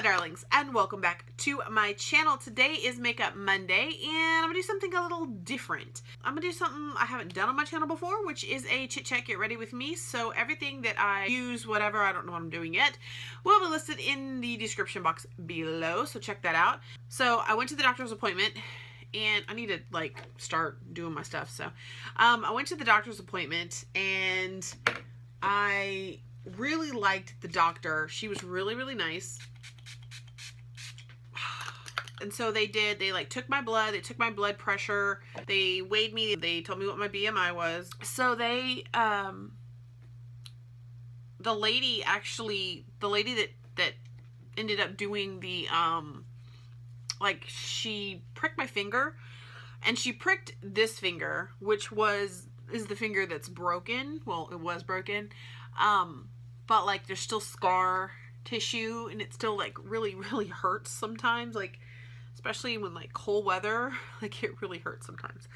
my darlings, and welcome back to my channel. Today is Makeup Monday, and I'm gonna do something a little different. I'm gonna do something I haven't done on my channel before, which is a chit chat get ready with me. So everything that I use, whatever, I don't know what I'm doing yet, will be listed in the description box below, so check that out. So I went to the doctor's appointment, and I need to like start doing my stuff. So I went to the doctor's appointment, and I really liked the doctor. She was really nice. And so they like took my blood, they took my blood pressure, they weighed me, they told me what my BMI was. So they the lady that ended up doing the like, she pricked my finger, and she pricked this finger, which is the finger that's broken. Well, it was broken. But like there's still scar tissue, and it still like really hurts sometimes, like especially when like cold weather, like it really hurts sometimes.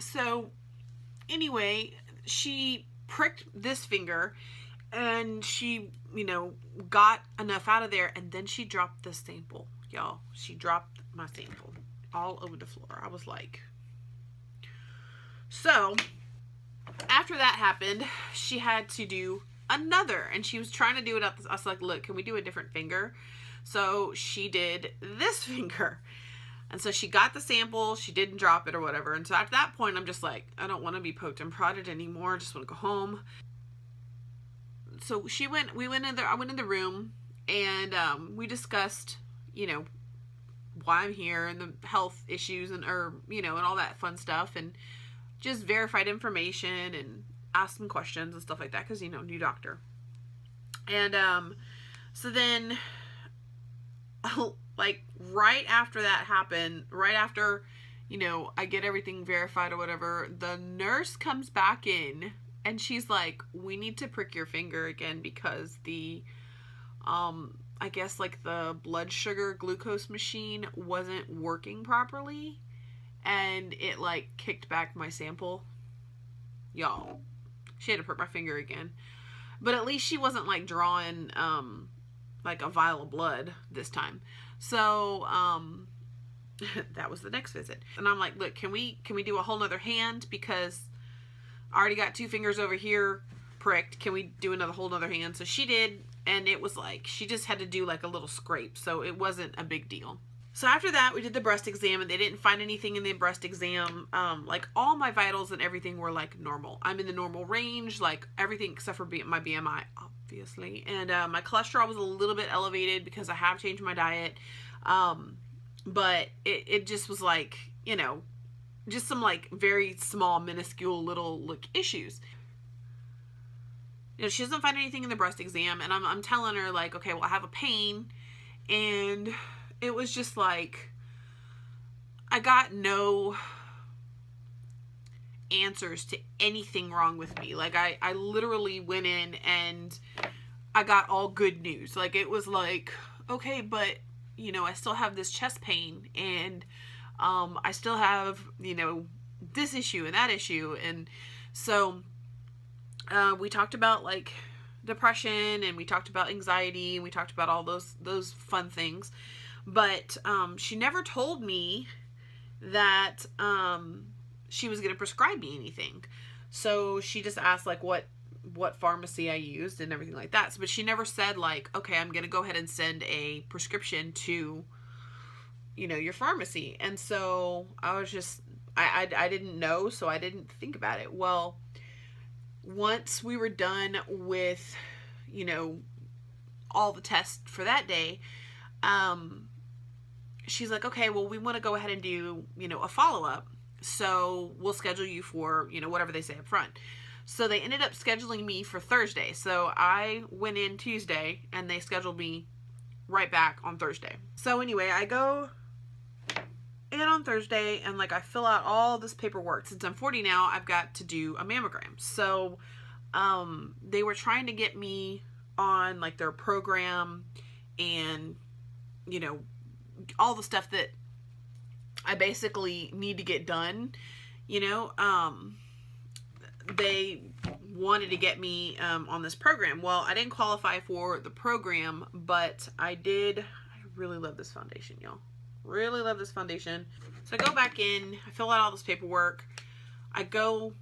So anyway, she pricked this finger, and she, you know, got enough out of there, and then she dropped the sample, y'all. She dropped my sample all over the floor. I was like, so after that happened, she had to do another, and she was trying to do it up. I was like, look, can we do a different finger? So she did this finger, and so she got the sample, she didn't drop it or whatever. And so at that point, I'm just like, I don't want to be poked and prodded anymore. I just want to go home. So I went in the room, and we discussed, you know, why I'm here and the health issues and all that fun stuff, and just verified information and asked some questions and stuff like that, because, you know, new doctor. And so then like right after that happened, right after, you know, I get everything verified or whatever, the nurse comes back in, and she's like, we need to prick your finger again because the I guess like the blood sugar glucose machine wasn't working properly, and it like kicked back my sample. Y'all, she had to prick my finger again. But at least she wasn't like drawing like a vial of blood this time. So that was the next visit. And I'm like, look, can we do a whole nother hand, because I already got two fingers over here pricked. Can we do another whole nother hand? So she did, and it was like she just had to do like a little scrape, so it wasn't a big deal. So after that, we did the breast exam, and they didn't find anything in the breast exam. Like all my vitals and everything were like normal. I'm in the normal range, like everything except for my BMI, obviously. And my cholesterol was a little bit elevated because I have changed my diet. But it just was like, you know, just some like very small, minuscule little like issues. You know, she doesn't find anything in the breast exam, and I'm telling her like, okay, well, I have a pain, and it was just like, I got no answers to anything wrong with me. Like, I literally went in, and I got all good news. Like, it was like, okay, but, you know, I still have this chest pain, and I still have, you know, this issue and that issue. And so we talked about like depression, and we talked about anxiety, and we talked about all those fun things. But she never told me that she was going to prescribe me anything. So she just asked like what pharmacy I used and everything like that. But she never said like, okay, I'm going to go ahead and send a prescription to, you know, your pharmacy. And so I was just, I didn't know, so I didn't think about it. Well, once we were done with, you know, all the tests for that day, she's like, okay, well, we want to go ahead and do, you know, a follow-up. So we'll schedule you for, you know, whatever they say up front. So they ended up scheduling me for Thursday. So I went in Tuesday, and they scheduled me right back on Thursday. So anyway, I go in on Thursday, and like I fill out all this paperwork. Since I'm 40 now, I've got to do a mammogram. So they were trying to get me on like their program, and, you know, all the stuff that I basically need to get done, you know. They wanted to get me on this program. Well, I didn't qualify for the program, but I did. I really love this foundation, y'all. Really love this foundation. So I go back in, I fill out all this paperwork. I go,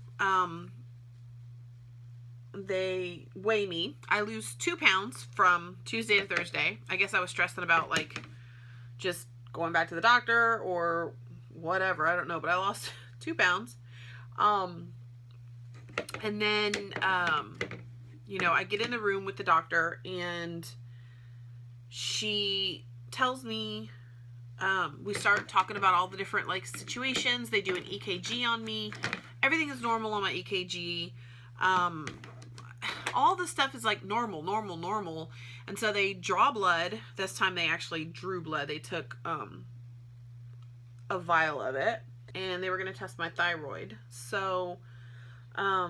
they weigh me. I lose 2 pounds from Tuesday to Thursday. I guess I was stressing about like just going back to the doctor or whatever. I don't know, but I lost 2 pounds. And then, you know, I get in the room with the doctor and she tells me, we start talking about all the different like situations. They do an EKG on me. Everything is normal on my EKG. All the stuff is like normal. And so they draw blood. This time they actually drew blood. They took, a vial of it and they were going to test my thyroid. So, I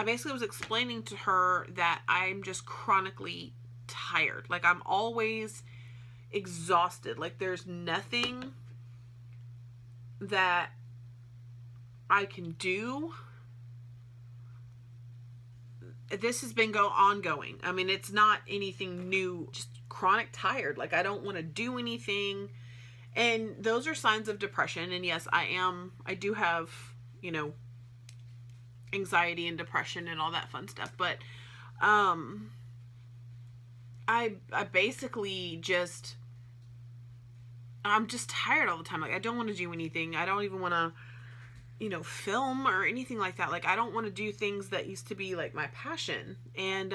basically was explaining to her that I'm just chronically tired. Like I'm always exhausted. Like there's nothing that I can do. This has been ongoing. I mean, it's not anything new, just chronic tired. Like I don't want to do anything. And those are signs of depression. And yes, I do have, you know, anxiety and depression and all that fun stuff. But, I basically just, I'm just tired all the time. Like I don't want to do anything. I don't even want to, you know, film or anything like that. Like I don't want to do things that used to be like my passion. And,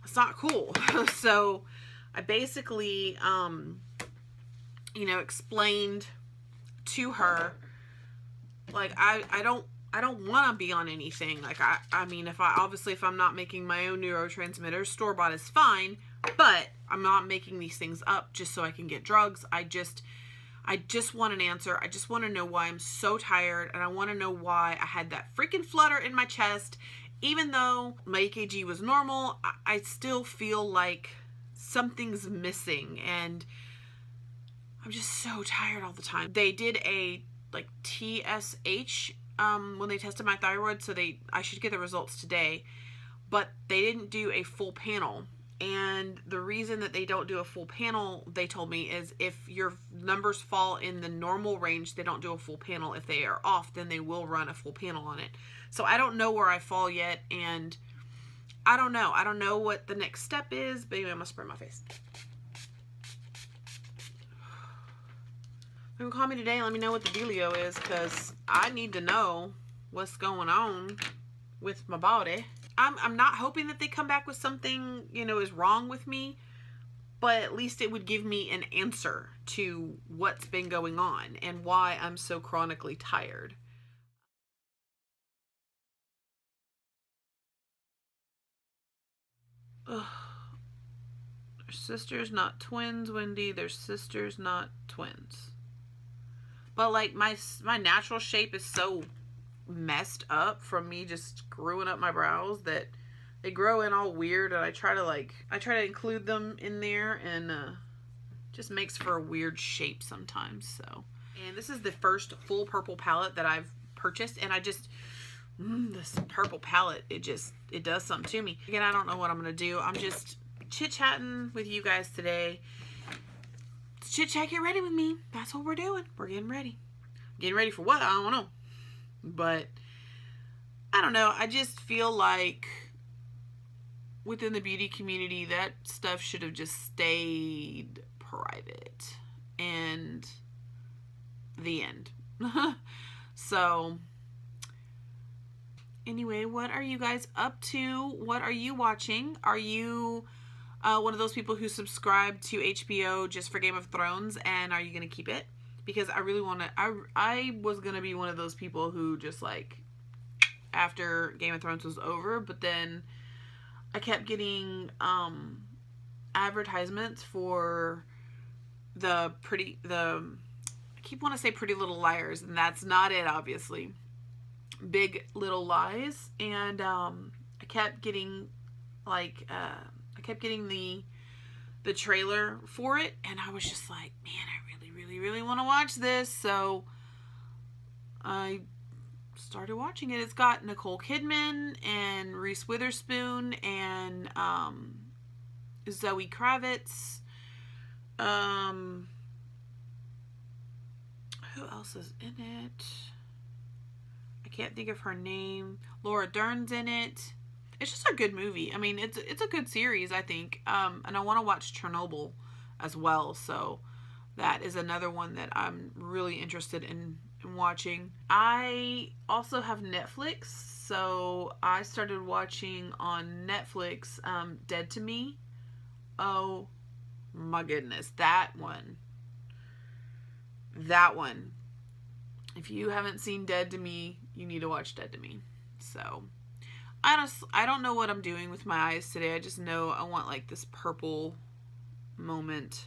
it's not cool. So I basically, you know, explained to her, like, I don't want to be on anything. Like, I mean, if I'm not making my own neurotransmitters, store-bought is fine, but I'm not making these things up just so I can get drugs. I just want an answer. I just want to know why I'm so tired, and I want to know why I had that freaking flutter in my chest. Even though my EKG was normal, I still feel like something's missing, and I'm just so tired all the time. They did a like TSH when they tested my thyroid, so I should get the results today, but they didn't do a full panel. And the reason that they don't do a full panel, they told me, is if your numbers fall in the normal range, they don't do a full panel. If they are off, then they will run a full panel on it. So I don't know where I fall yet, and I don't know. I don't know what the next step is, but anyway, I'm gonna spray my face. You can call me today and let me know what the dealio is, because I need to know what's going on with my body. I'm not hoping that they come back with something, you know, is wrong with me, but at least it would give me an answer to what's been going on and why I'm so chronically tired. Ugh. They're sisters, not twins, Wendy. They're sisters, not twins. But like my natural shape is so messed up from me just screwing up my brows that they grow in all weird, and I try to include them in there, and just makes for a weird shape sometimes. So, and this is the first full purple palette that I've purchased, and I just this purple palette, it does something to me. Again, I don't know what I'm gonna do. I'm just chit-chatting with you guys today. Chit-chat, get ready with me. That's what we're doing. We're getting ready. Getting ready for what? I don't know. But I don't know. I just feel like within the beauty community, that stuff should have just stayed private. And the end. So anyway, what are you guys up to? What are you watching? Are you one of those people who subscribe to HBO just for Game of Thrones, and are you going to keep it? Because I really want to, I was going to be one of those people who just like, after Game of Thrones was over, but then I kept getting advertisements for I keep wanting to say Pretty Little Liars, and that's not it, obviously. Big Little Lies. And I kept getting like, the trailer for it, and I was just like, man, I really want to watch this. So I started watching it. It's got Nicole Kidman and Reese Witherspoon and Zoe Kravitz. Who else is in it? I can't think of her name. Laura Dern's in it. It's just a good movie. I mean, it's a good series, I think. And I want to watch Chernobyl as well. So that is another one that I'm really interested in watching. I also have Netflix. So I started watching on Netflix Dead to Me. Oh my goodness. That one. If you haven't seen Dead to Me, you need to watch Dead to Me. So I don't know what I'm doing with my eyes today. I just know I want like this purple moment.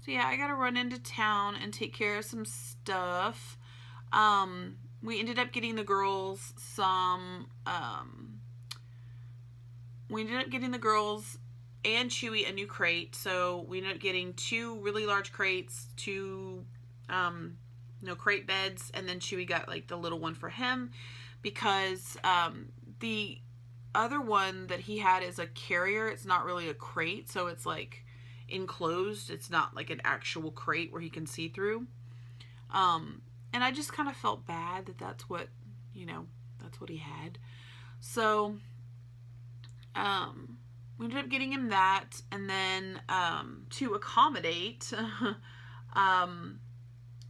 So yeah, I gotta run into town and take care of some stuff. We ended up getting the girls and Chewy a new crate. So we ended up getting 2 really large crates, 2 crate beds, and then Chewy got like the little one for him because the other one that he had is a carrier. It's not really a crate, so it's like enclosed. It's not like an actual crate where he can see through. And I just kind of felt bad that that's what he had. So we ended up getting him that, and then to accommodate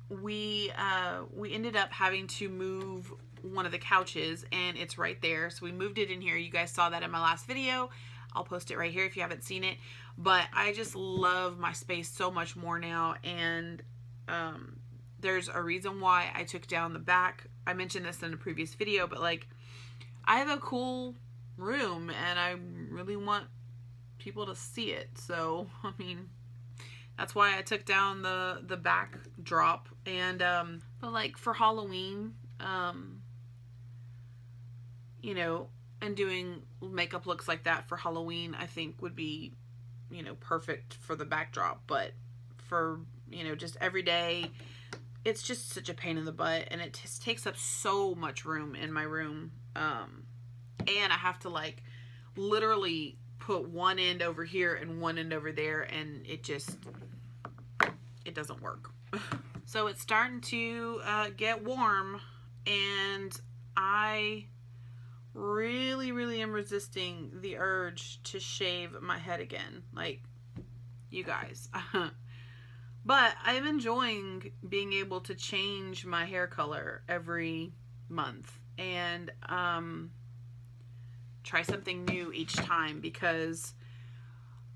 we ended up having to move one of the couches, and it's right there. So we moved it in here. You guys saw that in my last video. I'll post it right here if you haven't seen it. But I just love my space so much more now, and there's a reason why I took down the back. I mentioned this in a previous video, but like I have a cool room and I really want people to see it. So I mean, that's why I took down the backdrop. And but like for Halloween, you know, and doing makeup looks like that for Halloween, I think would be, you know, perfect for the backdrop. But for, you know, just every day, it's just such a pain in the butt, and it just takes up so much room in my room. And I have to like literally put one end over here and one end over there, and it doesn't work. So it's starting to get warm, and I really am resisting the urge to shave my head again, like you guys. But I'm enjoying being able to change my hair color every month and try something new each time, because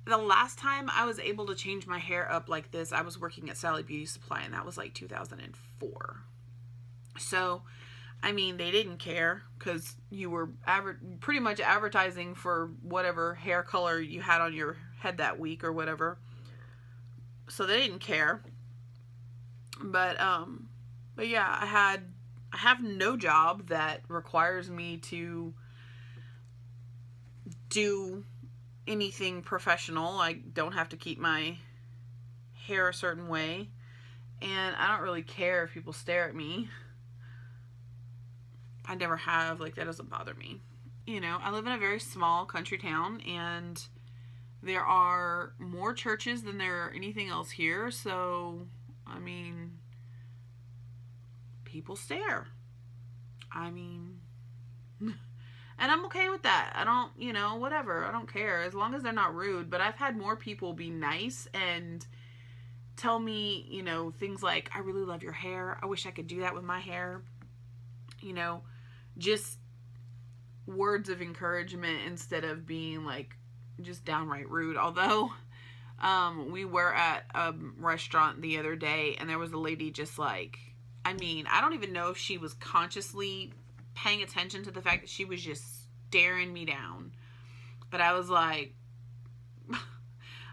the last time I was able to change my hair up like this, I was working at Sally Beauty Supply, and that was like 2004. So I mean, they didn't care because you were pretty much advertising for whatever hair color you had on your head that week or whatever. So they didn't care. But yeah, I have no job that requires me to do anything professional. I don't have to keep my hair a certain way, and I don't really care if people stare at me. I never have. Like, that doesn't bother me. You know, I live in a very small country town, and there are more churches than there are anything else here. So, I mean, people stare. I mean, and I'm okay with that. I don't, you know, whatever. I don't care as long as they're not rude. But I've had more people be nice and tell me, you know, things like, I really love your hair. I wish I could do that with my hair. You know, just words of encouragement instead of being like just downright rude. Although we were at a restaurant the other day, and there was a lady just like, I mean, I don't even know if she was consciously paying attention to the fact that she was just staring me down. But I was like,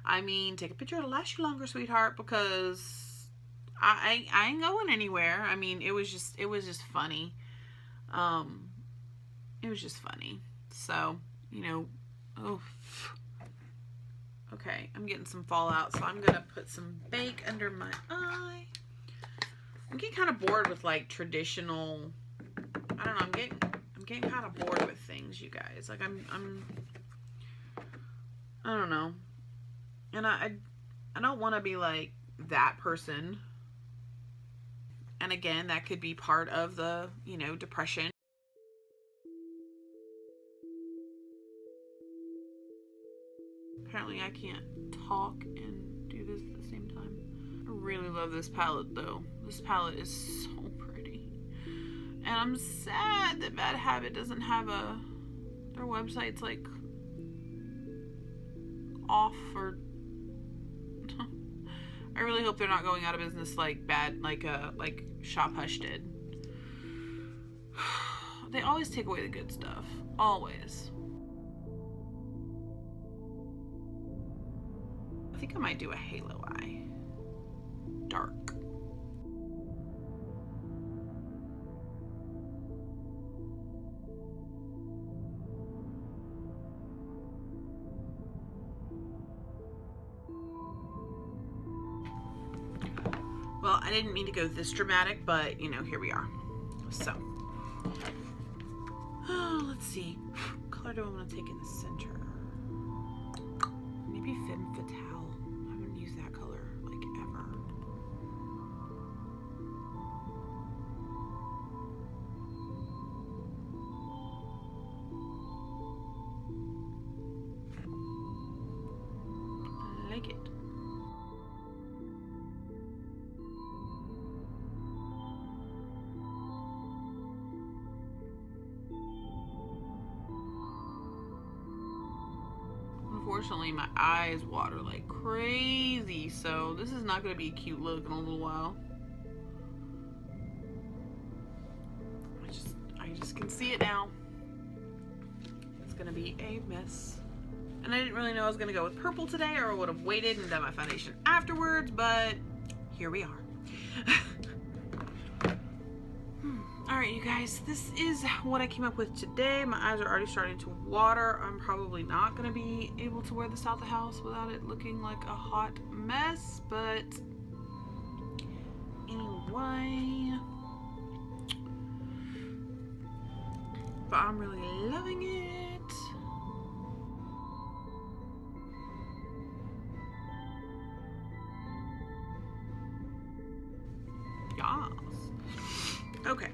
I mean, take a picture, it'll last you longer, sweetheart, because I ain't going anywhere. I mean, it was just funny. It was just funny. So, you know, okay, I'm getting some fallout, so I'm gonna put some bake under my eye. I'm getting kind of bored with like traditional, I don't know, I'm getting kind of bored with things, you guys. Like I don't know. And I don't want to be like that person. And again, that could be part of the, you know, depression. Apparently I can't talk and do this at the same time. I really love this palette though. This palette is so pretty. And I'm sad that Bad Habit doesn't have their website's like off, or I really hope they're not going out of business like Shop Hush did. They always take away the good stuff. Always. I think I might do a halo eye. Dark. Well, I didn't mean to go this dramatic, but you know, here we are. So, let's see. What color do I want to take in the center? Maybe Femme Fatale. I haven't used that color like ever. I like it. Unfortunately, my eyes water like crazy, so this is not going to be a cute look in a little while. I just can see it now. It's going to be a mess. And I didn't really know I was going to go with purple today, or I would have waited and done my foundation afterwards, but here we are. Alright, you guys, this is what I came up with today. My eyes are already starting to water. I'm probably not going to be able to wear this out the house without it looking like a hot mess, but anyway. But I'm really loving it. Yes. Okay.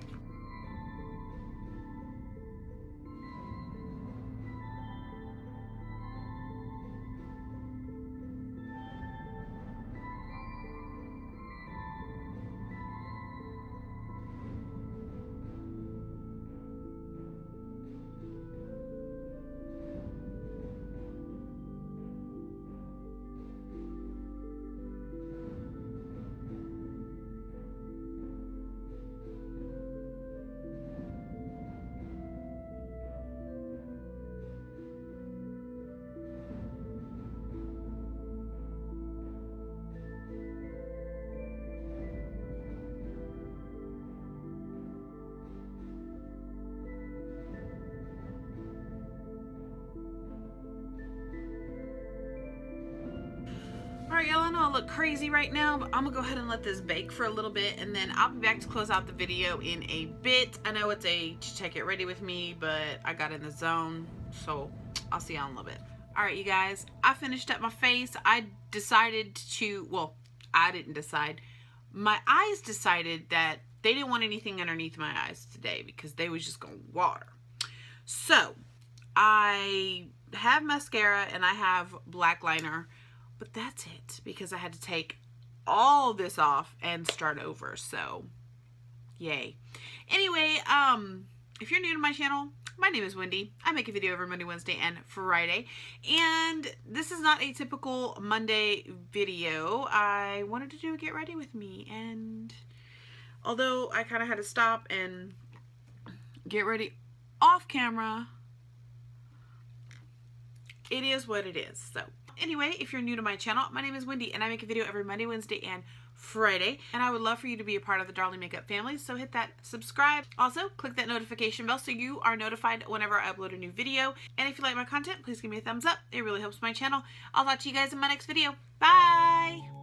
Alright, y'all, I know I look crazy right now, but I'm gonna go ahead and let this bake for a little bit, and then I'll be back to close out the video in a bit. I know it's a check it ready with me, but I got in the zone, so I'll see y'all in a little bit. Alright, you guys, I finished up my face. I decided to, well, I didn't decide. My eyes decided that they didn't want anything underneath my eyes today because they was just gonna water. So, I have mascara and I have black liner. But that's it, because I had to take all this off and start over, so yay. Anyway, if you're new to my channel, my name is Wendy. I make a video every Monday, Wednesday, and Friday, and this is not a typical Monday video. I wanted to do a get ready with me, and although I kind of had to stop and get ready off camera, it is what it is, so. Anyway, if you're new to my channel, my name is Wendy, and I make a video every Monday, Wednesday, and Friday. And I would love for you to be a part of the Darling Makeup family, so hit that subscribe. Also, click that notification bell so you are notified whenever I upload a new video. And if you like my content, please give me a thumbs up. It really helps my channel. I'll talk to you guys in my next video. Bye!